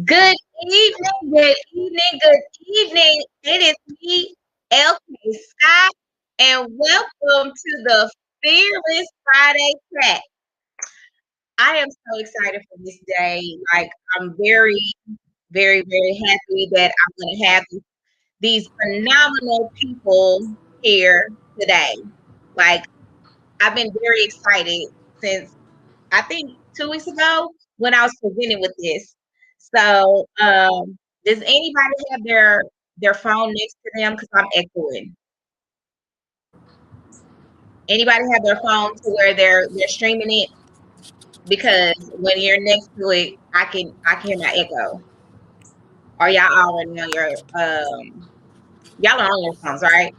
Good evening, good evening, good evening. It is me, LK Scott, and welcome to the Fearless Friday Chat. I am so excited for this day. Like, I'm very, very, very happy that I'm going to have these phenomenal people here today. Like, I've been very excited since I think 2 weeks ago when I was presented with this. So, does anybody have their phone next to them? Because I'm echoing. Anybody have their phone to where they're streaming it? Because when you're next to it, I can hear my echo. Or y'all already on your y'all are on your phones, right?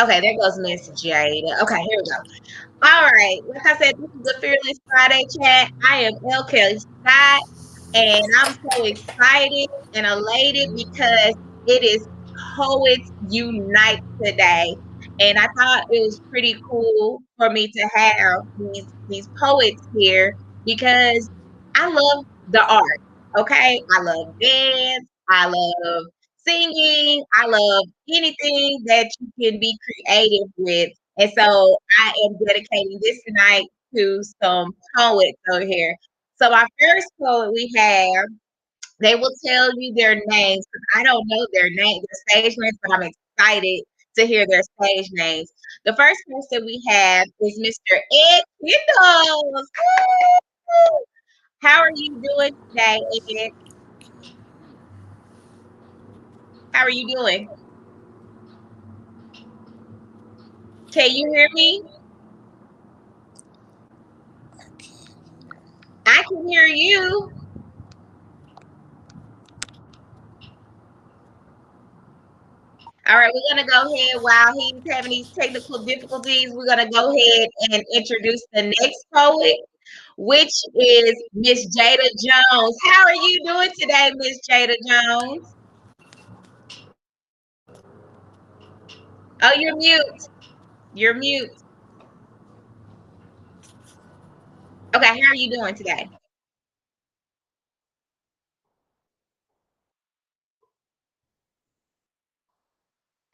Okay, there goes Miss Jada. Okay, here we go. All right. Like I said, this is the Fearless Friday chat. I am L. Kelly Scott, and I'm so excited and elated because it is Poets Unite today. And I thought it was pretty cool for me to have these poets here because I love the art. Okay. I love dance. I love singing. I love anything that you can be creative with. And so I am dedicating this tonight to some poets over here. So our first poet we have, they will tell you their names because I don't know their stage names, but I'm excited to hear their stage names. The first person we have is Mr. Ed Nichols. How are you doing today, Ed? How are you doing? Can you hear me? I can hear you. All right, we're gonna go ahead while he's having these technical difficulties. We're gonna go ahead and introduce the next poet, which is Miss Jada Jones. How are you doing today, Miss Jada Jones? Oh, you're mute. You're mute. Okay, how are you doing today?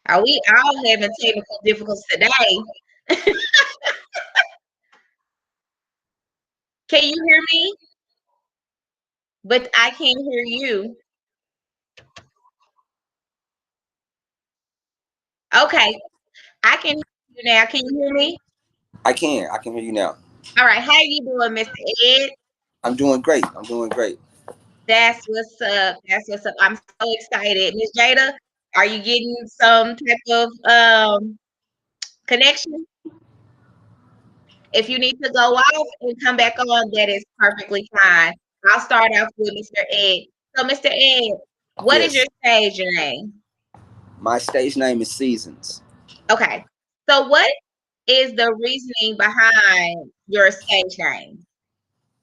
Are we all having technical difficulties today? Can you hear me? But I can't hear you. Okay, I can hear you now. Can you hear me? I can. I can hear you now. All right, how are you doing, Mr. Ed? I'm doing great. I'm doing great. That's what's up. That's what's up. I'm so excited. Miss Jada, are you getting some type of connection? If you need to go off and come back on, that is perfectly fine. I'll start off with Mr. Ed. So, Mr. Ed, what is your Yes. stage name? My stage name is Seasons. Okay. So, what is the reasoning behind your stage name?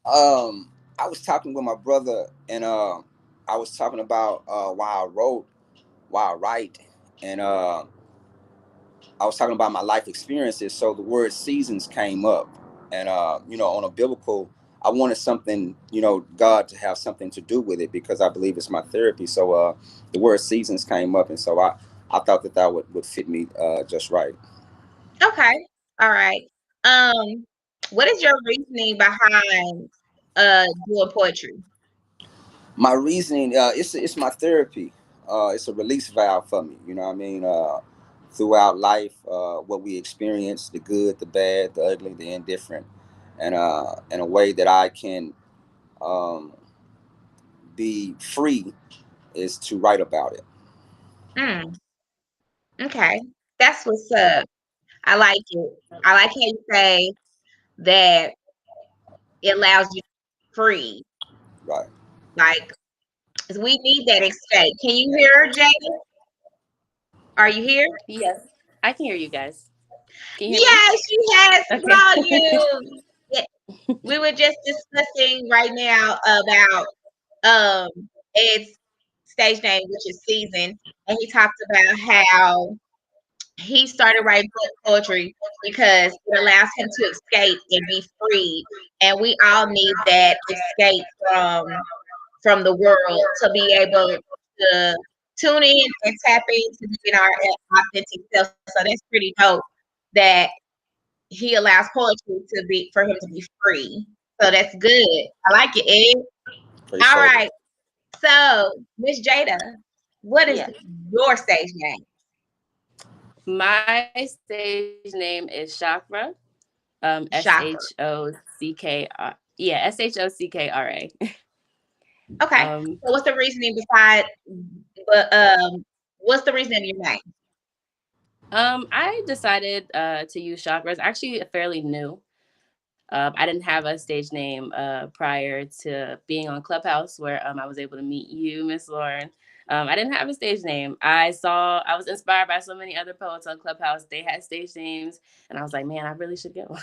I was talking with my brother, and I was talking about why I write, and I was talking about my life experiences. So the word seasons came up, and on a biblical, I wanted something, God to have something to do with it because I believe it's my therapy. So the word seasons came up, and so I thought that would fit me just right. Okay. All right. Um, what is your reasoning behind doing poetry? My reasoning, it's my therapy. It's a release valve for me. You know what I mean? Throughout life, what we experience, the good, the bad, the ugly, the indifferent, and in a way that I can um, be free is to write about it. Mm, okay. That's what's up. I like it. I like how you say that it allows you to be free. Right. Like, 'cause we need that escape. Can you hear her, Jada? Are you here? Yes, I can hear you guys. Can you hear me? Yes, she has Okay. volume. Yeah, we were just discussing right now about Ed's stage name, which is Season, and he talked about how he started writing poetry because it allows him to escape and be free. And we all need that escape from the world to be able to tune in and tap into being our authentic self. So that's pretty dope that he allows poetry to be for him to be free. So that's good. I like it, Ed. All Appreciate it. right. So, Miss Jada, what is Yeah. your stage name? My stage name is Chakra. Shopper. SHOCKR. Yeah, SHOCKRA. Okay. um, So what's the reasoning beside but what's the reason of your name? I decided to use chakras. Actually, fairly new. I didn't have a stage name prior to being on Clubhouse, where I was able to meet you, Miss Lauren. I didn't have a stage name. I was inspired by so many other poets on Clubhouse. They had stage names, and I was like, man, I really should get one.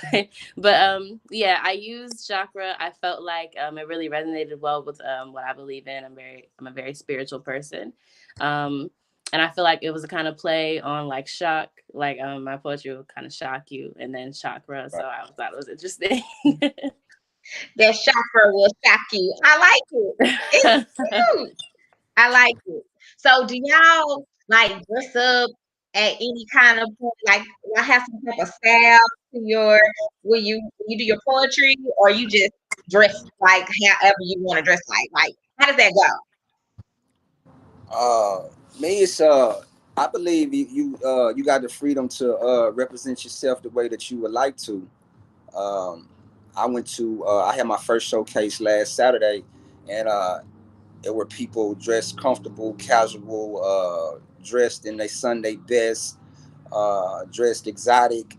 But yeah, I used chakra. I felt like it really resonated well with what I believe in. I'm a very spiritual person. Um, and I feel like it was a kind of play on like shock, like my poetry will kind of shock you, and then chakra. So I thought it was interesting. That shopper will shock you. I like it. It's cute. I like it. So do y'all like dress up at any kind of point? Like y'all have some type of style to your when you do your poetry or you just dress like however you want to dress like how does that go? Uh, Me, it's I believe you got the freedom to represent yourself the way that you would like to. Um, I had my first showcase last Saturday, and there were people dressed comfortable, casual, dressed in their Sunday best, dressed exotic.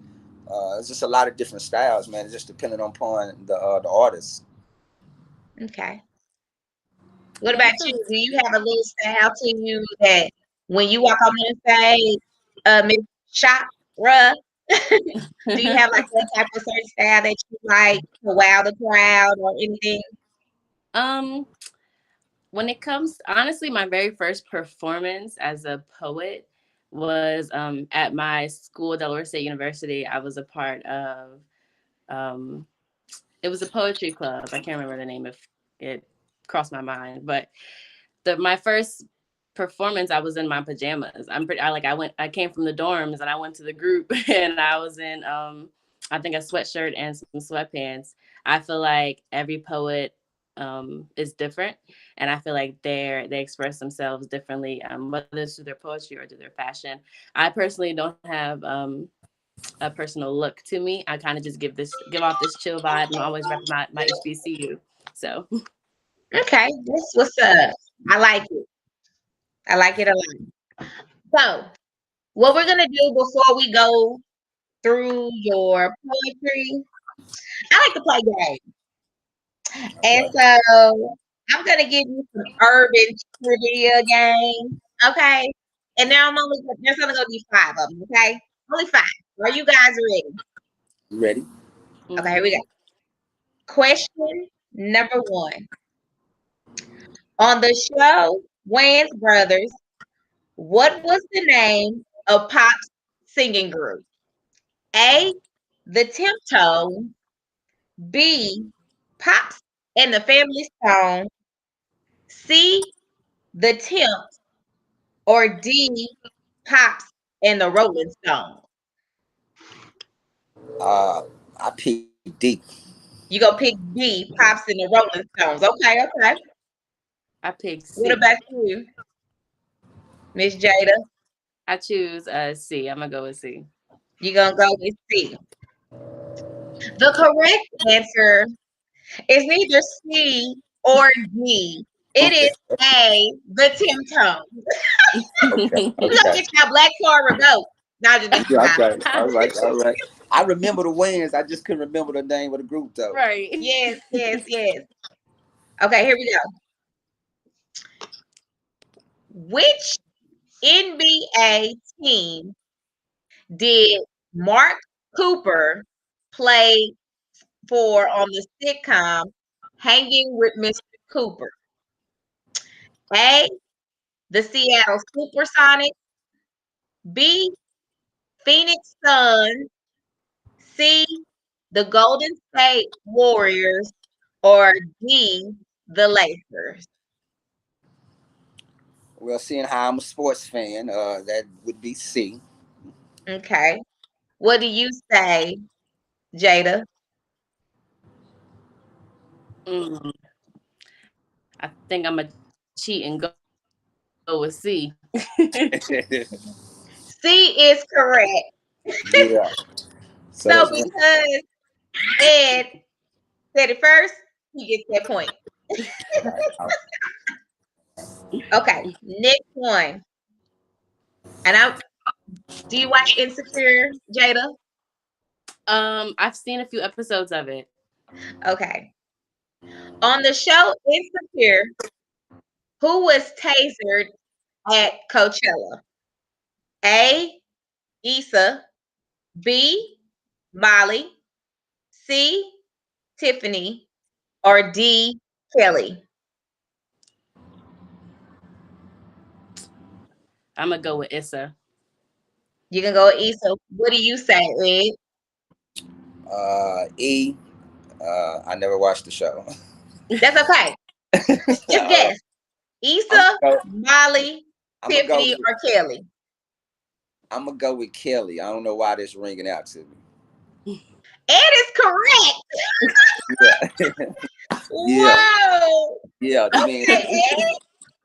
It's just a lot of different styles, man. It's just depending upon the artist. Okay. What Yeah, about I feel you? the Do you have a little style to you that when you walk on the stage, Miss Shopra, do you have like same. that type of certain style that you like to wow the crowd or anything? um, when it comes, honestly, my very first performance as a poet was at my school, Delaware State University. I was a part of um, it was a poetry club. I can't remember the name if it crossed my mind, but my first performance, I was in my pajamas. I came from the dorms and I went to the group and I was in I think a sweatshirt and some sweatpants. I feel like every poet is different, and I feel like they express themselves differently, whether it's through their poetry or through their fashion. I personally don't have a personal look to me. I kind of just give off this chill vibe. I'm always repping my HBCU. So Okay, that's what's up. I like it. I like it a lot. So, what we're gonna do before we go through your poetry, I like to play games. All And right. so I'm gonna give you some urban trivia games, okay? And now there's only gonna be five of them, okay? Only five. Are you guys ready? You ready? Okay, here we go. mm-hmm. Question number one. On the show Wayans Brothers, what was the name of Pop's singing group? A. The Temptones. B. Pops and the Family Stone. C. The Temps. Or D. Pops and the Rolling Stones. Uh, I picked D. You go pick D. Pops and the Rolling Stones. Okay, okay. I picked What C. about you, Miss Jada? I choose C. I'm gonna go with C. You gonna go with C. The Okay. correct answer is neither C or D. It is Okay. A. The Temptones. Okay. We gonna Okay. get y'all black card revoked. Not just Yeah, messing. okay. All right. All right. I remember the wins. I just couldn't remember the name of the group though. Right. Yes, yes, yes. Okay, here we go. Which NBA team did Mark Cooper play for on the sitcom Hanging with Mr. Cooper? A. The Seattle Supersonics. B. Phoenix Suns, C, the Golden State Warriors, or D, the Lakers? Well, seeing how I'm a sports fan, that would be C. Okay. What do you say, Jada? Mm, I think I'm gonna cheat and go with C. C is correct. Yeah. So So that's one. because Ed said it first, he gets that point. Right. Okay, next one. And I do you watch Insecure, Jada? I've seen a few episodes of it. Okay. On the show Insecure, who was tasered at Coachella? A. Issa, B. Molly, C. Tiffany, or D. Kelly? I'm gonna go with Issa. You can go with Issa. What do you say, Ed? E. I never watched the show. That's okay. Just All right. guess. I'm Issa, gonna go. Molly, I'm gonna go Tiffany, with. or Kelly? I'm gonna go with Kelly. I don't know why this ringing out to me. Ed is correct. Yeah. Yeah. Whoa. Yeah. Okay, Ed.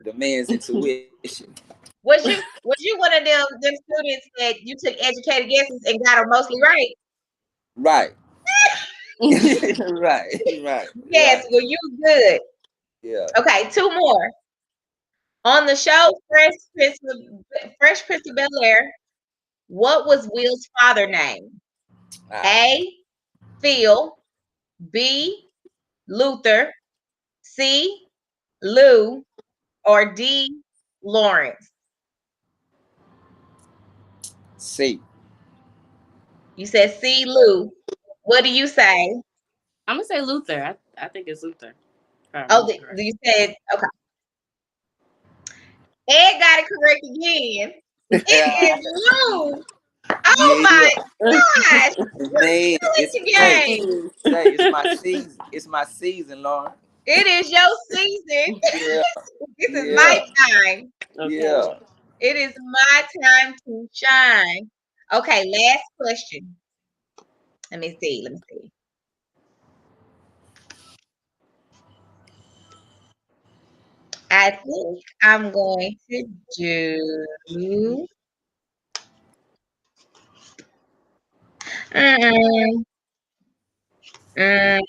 The man's intuition. Was you one of them students that you took educated guesses and got them mostly right? Right. Right. Right. Yes, Right. well you good. Yeah. Okay, two more. On the show Fresh Prince of Bel-Air, what was Will's father name? Ah, A. Phil, B. Luther, C. Lou, or D. Lawrence? C. You said C. Lou. What do you say? I'm gonna say Luther. I think it's Luther. If I Oh, remember correct. you said okay. Ed got it correct again. It is Lou. Oh Yeah. my gosh. We're Man, killing it's the hey, game. hey, it's my season. It's my season, Lauren. It is your season. Yeah. This is my Yeah. time. Okay. Yeah. It is my time to shine. Okay, last question. Let me see. Let me see. I think I'm going to do. Mm, mm,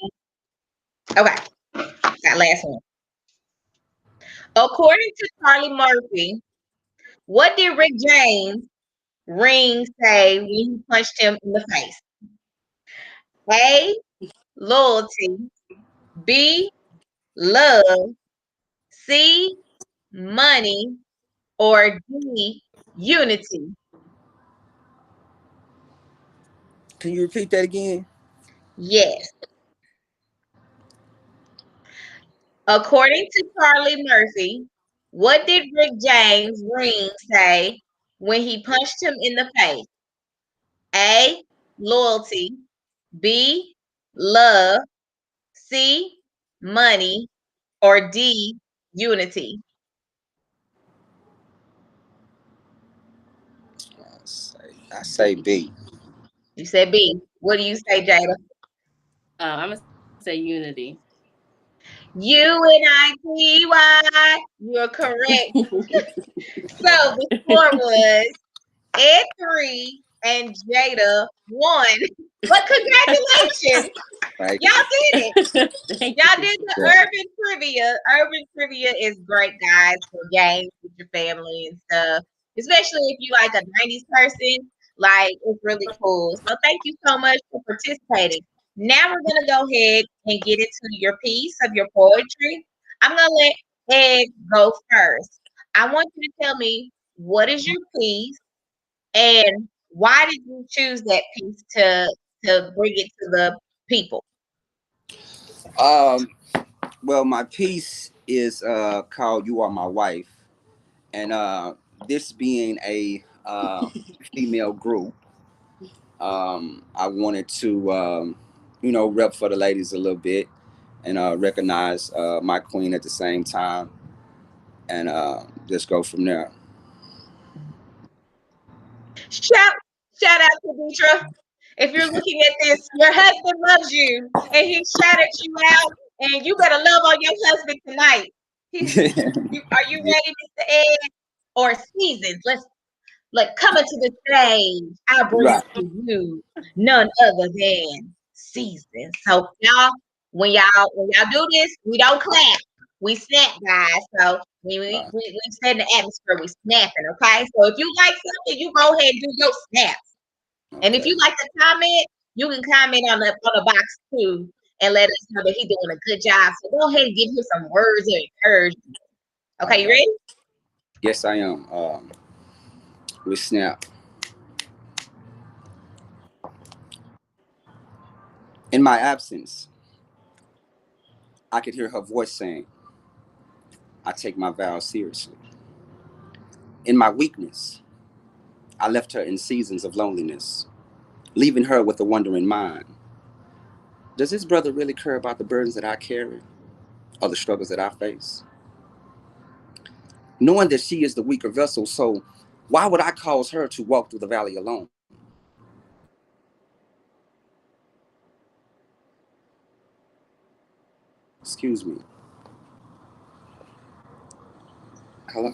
okay, that last one. According to Charlie Murphy, what did Rick James ring say when he punched him in the face? A. Loyalty. B. Love. C. Money. Or D. Unity. Can you repeat that again? Yes. According to Charlie Murphy, what did Rick James ring say when he punched him in the face? A. Loyalty. B. Love. C. Money. Or D. Unity. I say B. You said B. What do you say, Jada? I'm gonna say Unity. Unity. You're correct. So the score was Ed 3 and Jada 1. But congratulations. Right. Y'all did it. Thank Y'all you. did the Yeah. urban trivia. Urban trivia is great, guys, for games with your family and stuff. Especially if you like a 90s person, like it's really cool. So thank you so much for participating. Now we're gonna go ahead and get into your piece of your poetry. I'm gonna let Ed go first. I want you to tell me what is your piece and why did you choose that piece to bring it to the people? Um. Well, my piece is called "You Are My Wife," and this being a female group. I wanted to, rep for the ladies a little bit and recognize my queen at the same time, and just go from there. Shout shout out to Deidre. If you're looking at this, your husband loves you and he shouted you out, and you better love on your husband tonight. He, are you Yeah, ready, Mr. Ed? Or seasons? Let's like coming to the stage. I bring right, to you none other than seasons. So when y'all do this, we don't clap. We snap, guys. So right. we set the atmosphere. We snapping, okay? So if you like something, you go ahead and do your snaps. And if Okay, you like to comment, you can comment on the box too and let us know that he's doing a good job. So go ahead and give him some words of encouragement. all Okay, you right. ready? Yes, I am. With Snap. In my absence, I could hear her voice saying, I take my vows seriously. In my weakness, I left her in seasons of loneliness, leaving her with a wondering mind. Does this brother really care about the burdens that I carry or the struggles that I face? Knowing that she is the weaker vessel, so why would I cause her to walk through the valley alone? Excuse me. Hello?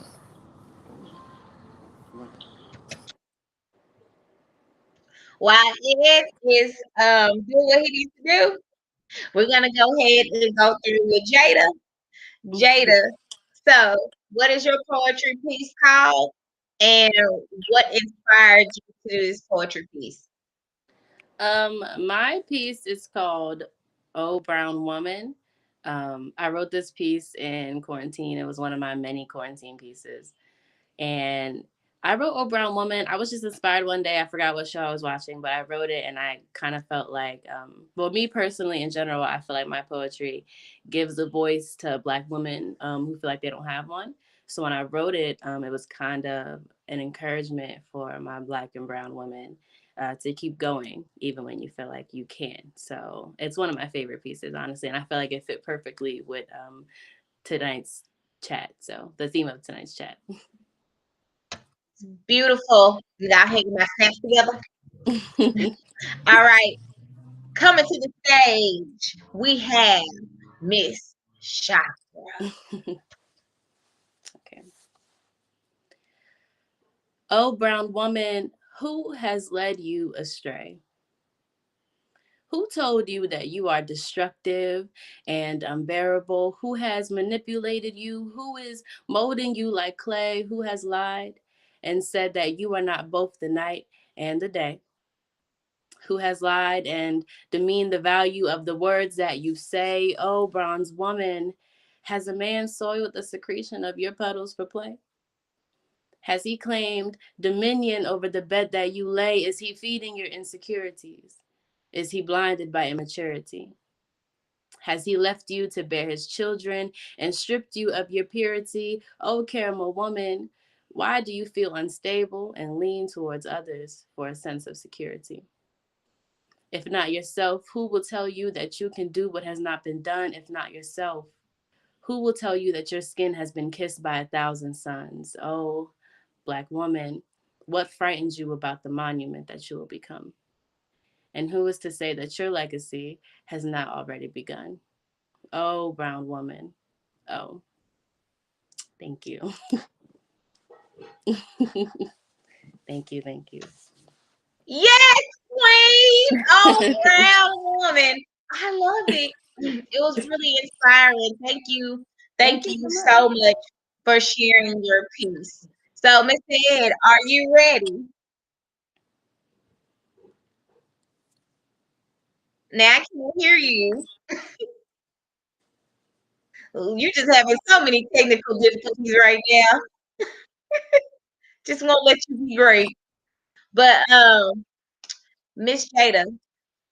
While Ed is doing what he needs to do, we're gonna go ahead and go through with Jada. Jada, so what is your poetry piece called, and what inspired you to do this poetry piece? My piece is called "Oh Brown Woman." I wrote this piece in quarantine. It was one of my many quarantine pieces. And I wrote "Oh Brown Woman." I was just inspired one day. I forgot what show I was watching, but I wrote it and I kind of felt like, well, me personally, in general, I feel like my poetry gives a voice to Black women who feel like they don't have one. So when I wrote it, it was kind of an encouragement for my Black and Brown women to keep going, even when you feel like you can. So it's one of my favorite pieces, honestly. And I feel like it fit perfectly with tonight's chat. So the theme of tonight's chat. Beautiful. Did I hang my snaps together? All right, coming to the stage, we have Miss Chakra. Okay. Oh, brown woman, who has led you astray? Who told you that you are destructive and unbearable? Who has manipulated you? Who is molding you like clay? Who has lied and said that you are not both the night and the day? Who has lied and demeaned the value of the words that you say? Oh, bronze woman, has a man soiled the secretion of your petals for play? Has he claimed dominion over the bed that you lay? Is he feeding your insecurities? Is he blinded by immaturity? Has he left you to bear his children and stripped you of your purity? Oh, caramel woman, why do you feel unstable and lean towards others for a sense of security? If not yourself, who will tell you that you can do what has not been done if not yourself? Who will tell you that your skin has been kissed by 1,000 suns? Oh, Black woman, what frightens you about the monument that you will become? And who is to say that your legacy has not already begun? Oh, brown woman. Oh, thank you. Thank you. Thank you. Yes, queen. Oh, brown woman. I love it. It was really inspiring. Thank you. Thank Thank you you so much. so much for sharing your piece. So, Mr. Ed, are you ready? Now I can hear you. You're just having so many technical difficulties right now. Just won't let you be great. But Miss Jada,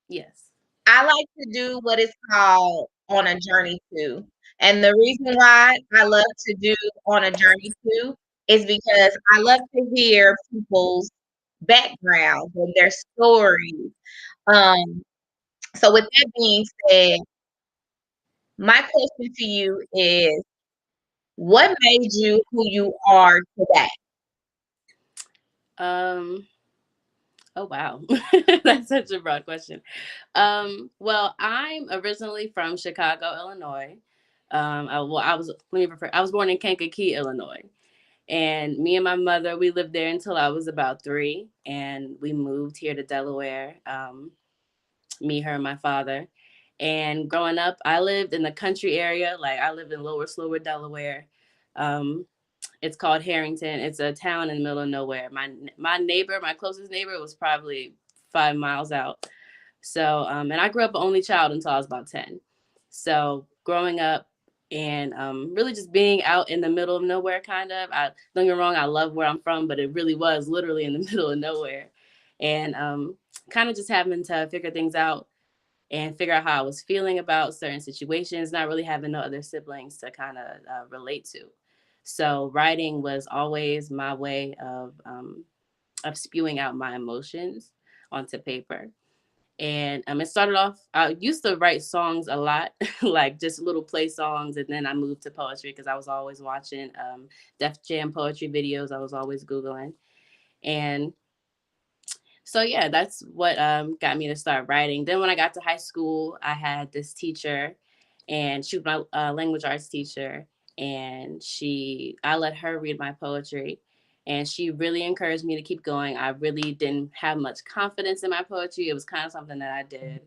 Yes. I like to do what is called on a journey too. And the reason why I love to do on a journey too is because I love to hear people's backgrounds and their stories. Um, so with that being said, my question to you is, what made you who you are today? Um, oh wow. That's such a broad question. Well, I'm originally from Chicago, Illinois. I was let me refer, I was born in Kankakee, Illinois. And me and my mother, we lived there until I was about 3, and we moved here to Delaware. Me, her, and my father. And growing up, I lived in the country area. Like I lived in Lower Slower, Delaware. Um, it's called Harrington. It's a town in the middle of nowhere. My neighbor, my closest neighbor, was probably 5 miles out. So, and I grew up an only child until I was about 10. So growing up and really just being out in the middle of nowhere, kind of. I don't get me wrong, I love where I'm from, but it really was literally in the middle of nowhere, and kind of just having to figure things out and figure out how I was feeling about certain situations, not really having no other siblings to kind of relate to. So writing was always my way of spewing out my emotions onto paper. And it started off, I used to write songs a lot, like just little play songs. And then I moved to poetry because I was always watching Def Jam poetry videos. I was always Googling. And so yeah, that's what got me to start writing. Then when I got to high school, I had this teacher, and she was my language arts teacher, and I let her read my poetry, and she really encouraged me to keep going. I really didn't have much confidence in my poetry. It was kind of something that I did.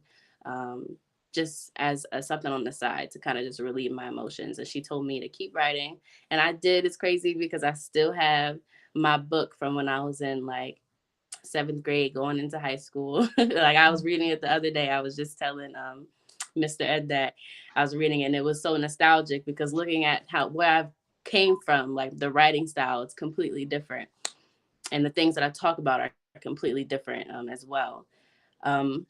Um, just as something on the side to kind of just relieve my emotions. And she told me to keep writing. And I did. It's crazy because I still have my book from when I was in like 7th grade going into high school. Like I was reading it the other day. I was just telling Mr. Ed that I was reading it, and it was so nostalgic because looking at how where I came from, like the writing style, it's completely different. And the things that I talk about are completely different as well. Um,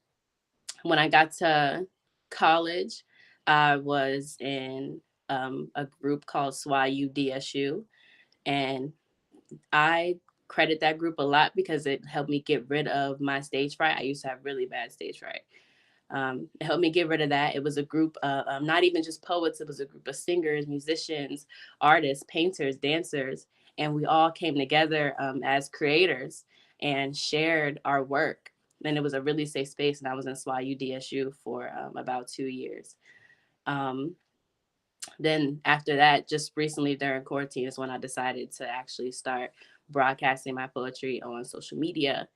when I got to college, I was in a group called SWAU DSU, and I credit that group a lot because it helped me get rid of my stage fright. I used to have really bad stage fright. It helped me get rid of that. It was a group of not even just poets, it was a group of singers, musicians, artists, painters, dancers. And we all came together as creators and shared our work. And it was a really safe space. And I was in SWAU DSU for about 2 years. Um, then after that, just recently during quarantine is when I decided to actually start broadcasting my poetry on social media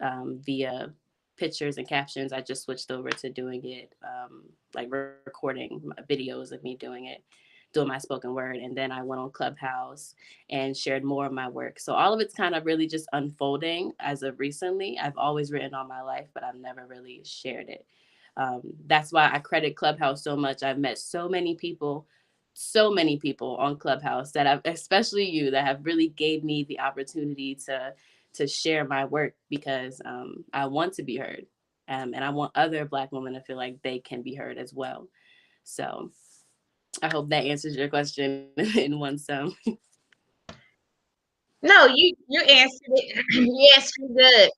via pictures and captions. I just switched over to doing it like recording videos of me doing it, doing my spoken word. And then I went on Clubhouse and shared more of my work. So all of it's kind of really just unfolding as of recently. I've always written all my life, but I've never really shared it. That's why I credit Clubhouse so much. I've met so many people on Clubhouse that I've, especially you, that have really gave me the opportunity to share my work because I want to be heard, and I want other Black women to feel like they can be heard as well. So I hope that answers your question in one sum. No, you answered it. You answered it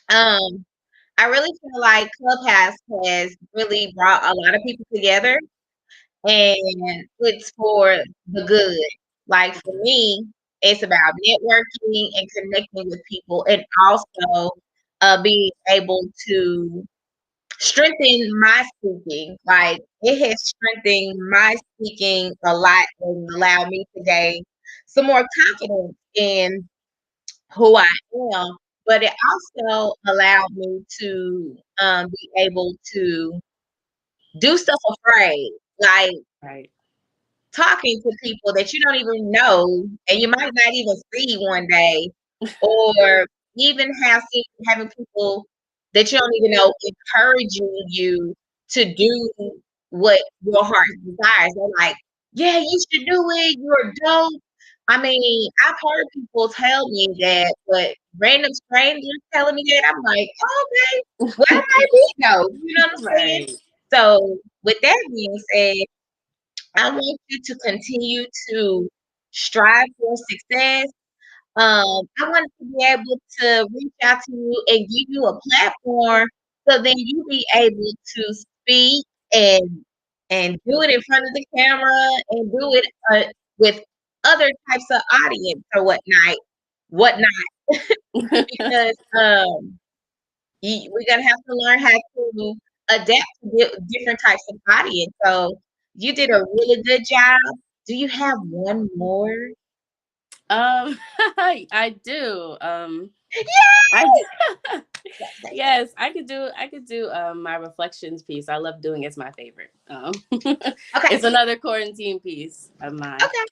good. I really feel like Clubhouse has really brought a lot of people together, and it's for the good. Like for me, it's about networking and connecting with people, and also being able to strengthen my speaking. Like it has strengthened my speaking a lot and allowed me to gain some more confidence in who I am. But it also allowed me to be able to do stuff afraid. Like Right. talking to people that you don't even know and you might not even see one day, or even having people that you don't even know encouraging you to do what your heart desires. They're like, yeah, you should do it. You're dope. I mean, I've heard people tell me that, but random strangers telling me that, I'm like, okay, well, I might be dope. You know what I'm saying? Right. So, with that being said, I want you to continue to strive for success. I wanted to be able to reach out to you and give you a platform so then you be able to speak and do it in front of the camera and do it with other types of audience or whatnot. Because we're gonna have to learn how to adapt to different types of audience. So you did a really good job. Do you have one more? I do. I Yay! yes, I could do my reflections piece. I love doing it's my favorite. Okay, It's another quarantine piece of mine. okay.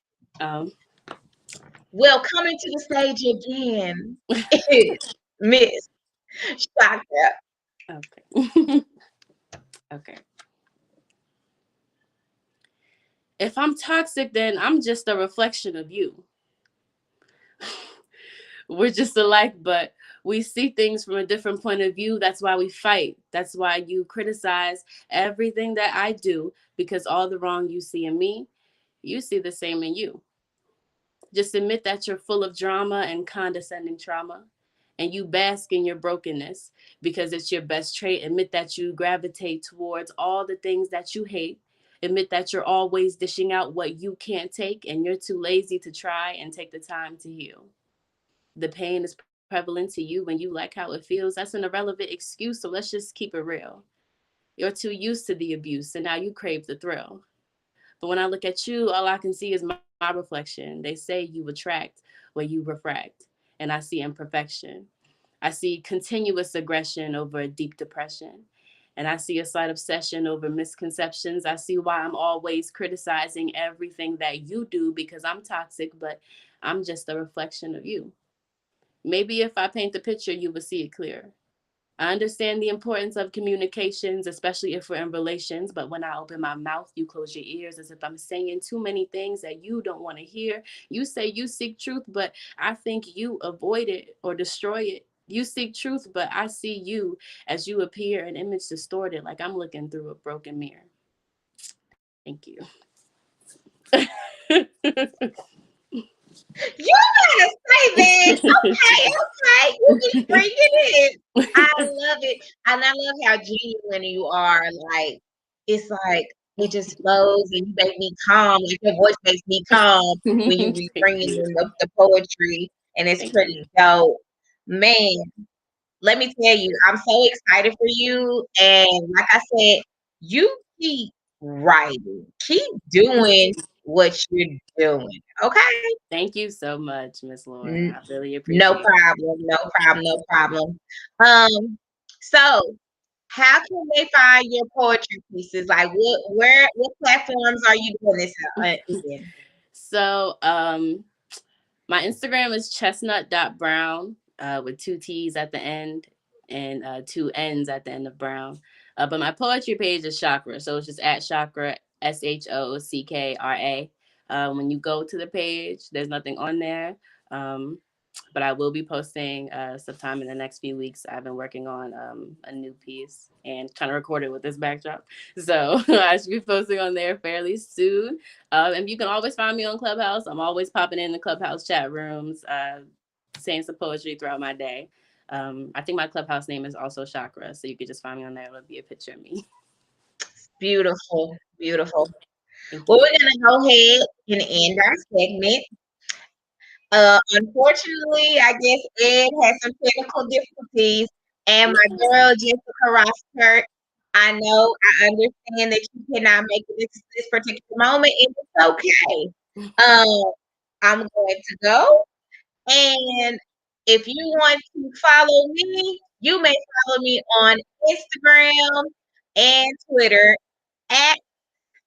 Um Well, coming to the stage again is Miss Shaka. okay. Okay. If I'm toxic, then I'm just a reflection of you. We're just alike, but we see things from a different point of view. That's why we fight. That's why you criticize everything that I do, because all the wrong you see in me, you see the same in you. Just admit that you're full of drama and condescending trauma, and you bask in your brokenness because it's your best trait. Admit that you gravitate towards all the things that you hate. Admit that you're always dishing out what you can't take and you're too lazy to try and take the time to heal. The pain is prevalent to you when you like how it feels. That's an irrelevant excuse, so let's just keep it real. You're too used to the abuse, and now you crave the thrill. But when I look at you, all I can see is my reflection. They say you attract what you refract, and I see imperfection. I see continuous aggression over a deep depression. And I see a slight obsession over misconceptions. I see why I'm always criticizing everything that you do because I'm toxic, but I'm just a reflection of you. Maybe if I paint the picture, you will see it clearer. I understand the importance of communications, especially if we're in relations. But when I open my mouth, you close your ears as if I'm saying too many things that you don't want to hear. You say you seek truth, but I think you avoid it or destroy it. You seek truth, but I see you as you appear an image distorted, like I'm looking through a broken mirror. Thank you. You gotta say that. Okay, okay. You just bring it in. I love it. And I love how genuine you are. Like, it's like it just flows and you make me calm. Like your voice makes me calm when you be Thank bringing you. in the poetry. And it's Thank pretty you. dope. Man, let me tell you, I'm so excited for you. And like I said, you keep writing, keep doing what you're doing. Okay. Thank you so much, Miss Lauren. N- I really No appreciate it. problem, no problem, no problem. So how can they find your poetry pieces? Like what platforms are you doing this in? So, my Instagram is chestnut.brown with two T's at the end and two N's at the end of brown. But my poetry page is Chakra. So it's just at Chakra, SHOCKRA. When you go to the page, there's nothing on there. Um, but I will be posting sometime in the next few weeks. I've been working on a new piece and trying to record it with this backdrop. So I should be posting on there fairly soon. And you can always find me on Clubhouse. I'm always popping in the Clubhouse chat rooms, saying some poetry throughout my day. I think my Clubhouse name is also Chakra, so you could just find me on there. It'll be a picture of me. Beautiful, beautiful. Thank Well, you. we're gonna go ahead and end our segment. Unfortunately, I guess Ed has some technical difficulties, and my Yes. girl Jessica Rosskurt. I know, I understand that you cannot make it this particular moment, and it's okay. I'm going to go, and if you want to follow me, you may follow me on Instagram and Twitter at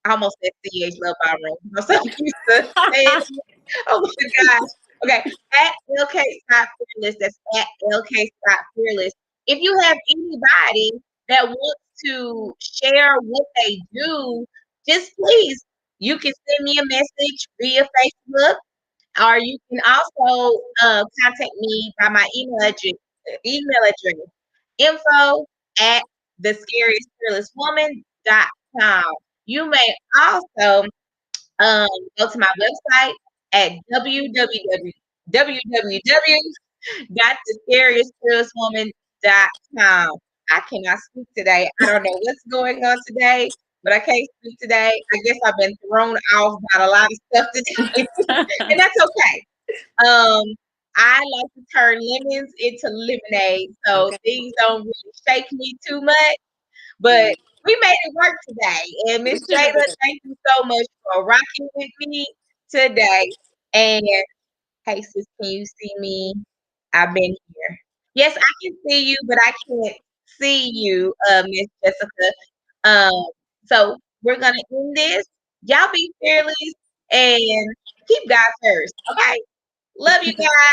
I almost said CH Love Bomber. I'm so used to saying it. Oh my gosh. Okay. At LK Scott Fearless. That's at LK Scott Fearless. If you have anybody that wants to share what they do, just please, you can send me a message via Facebook, or you can also contact me by my email address info at the scariest fearless woman.com. You may also go to my website at www www.thescariestreelistwoman.com. I cannot speak today. I don't know what's going on today, but I can't speak today. I guess I've been thrown off by a lot of stuff today, and that's okay. Um, I like to turn lemons into lemonade, so Okay. things don't really shake me too much. But Mm, we made it work today. And we Miss sure Jada, did. thank you so much for rocking with me today. And hey, sis, can you see me? I've been here. Yes, I can see you, but I can't see you, Miss Jessica. Um, so we're gonna end this. Y'all be fearless and keep God first. Okay. Love you guys.